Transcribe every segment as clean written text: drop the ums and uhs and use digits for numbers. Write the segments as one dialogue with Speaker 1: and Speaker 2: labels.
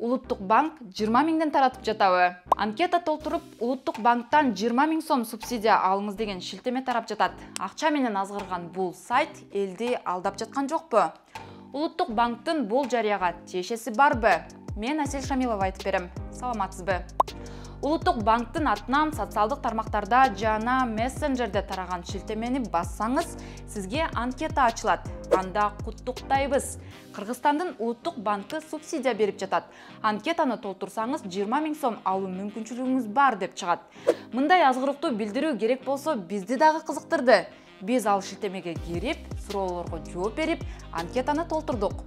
Speaker 1: Улуттук банк 20 миңден таратып жатабы? Анкета толтуруп, Улуттук банктан 20 миң сом субсидия алыңыз деген шилтеме тарап жатат. Акча менен азгырган бул сайт элди алдап жаткан жокпу? Улуттук банктын бул жарыяга тиешеси барбы? Мен Асель Шамилова айтып берем. Саламатсызбы? Улуттук банктын атынан социалдык тармактарда жана мессенджерде тараган шилтемени бассаңыз, сизге анкета ачылат. Анда куттуктайбыз. Кыргызстандын Улуттук банкы субсидия берип жатат. Анкетаны толтурсаңыз 20 миң сом алуу мүмкүнчүлүгүңүз бар деп чыгат. Мындай азгырыктуу билдирүү керек болсо бизди дагы кызыктырды. Биз ал шилтемеге кирип, суроолорго жооп берип, анкетаны толтурдук.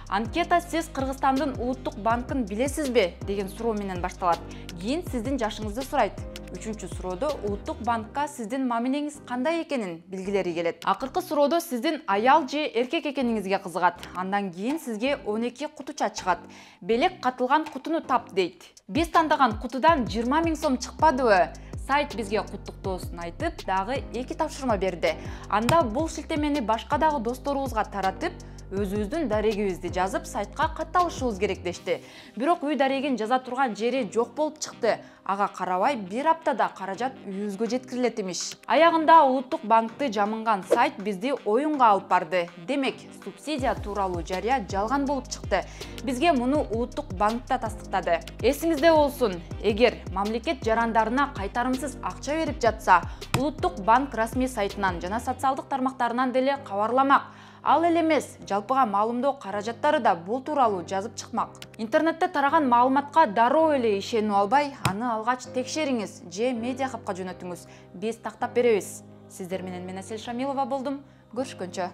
Speaker 1: Анкета сиз Кыргызстандын Улуттук банкын билесизби деген суроо менен башталат. Кийин сиздин жашыңызды сурайт. Үчүнчү суроодо Улуттук банкка сиздин мамилеңиз кандай экенин билгилери келет. Акыркы суроодо сиздин аял же эркек экениңизге кызыгат. Андан кийин сизге 12 кутуча чыгат. Белек катылган кутуну тап дейт. Биз тандаган кутудан 20 миң сом чыкпадыбы? Сайт бизге куттуктоосун айтып, дагы 2 тапшырма берди. Анда бул шилтемени башка дагы досторубузга таратып, өзүбүздүн дарегибизди жазып, сайтка катталышыбыз керек дешти. Бирок үй дарегин жаза турган жери жок болуп чыкты. Ага карабай, бир аптада каражат үйүбүзгө жеткирилет имиш. Аягында Улуттук банкты жамынган сайт бизди оюнга алып барды. Демек, субсидия тууралуу жарыя жалган болуп чыкты. Бизге муну Улуттук банкта тастыктады. Эсиңизде болсун, эгер мамлекет жарандарына кайтарымсыз акча берип жатса, Улуттук банк расмий сайтынан жана социалдык тармактарынан деле кабарламак. Ал эле эмес, жалпыга маалымдоо каражаттары да бул тууралуу жазып чыкмак. Интернетте тараган маалыматка дароо эле ишенип албай, аны алгач текшериңиз же медиа хабка жөнөтүңүз. Биз тактап беребиз. Сиздер менен мен Асель Шамилова болдум. Көрүшкөнчө.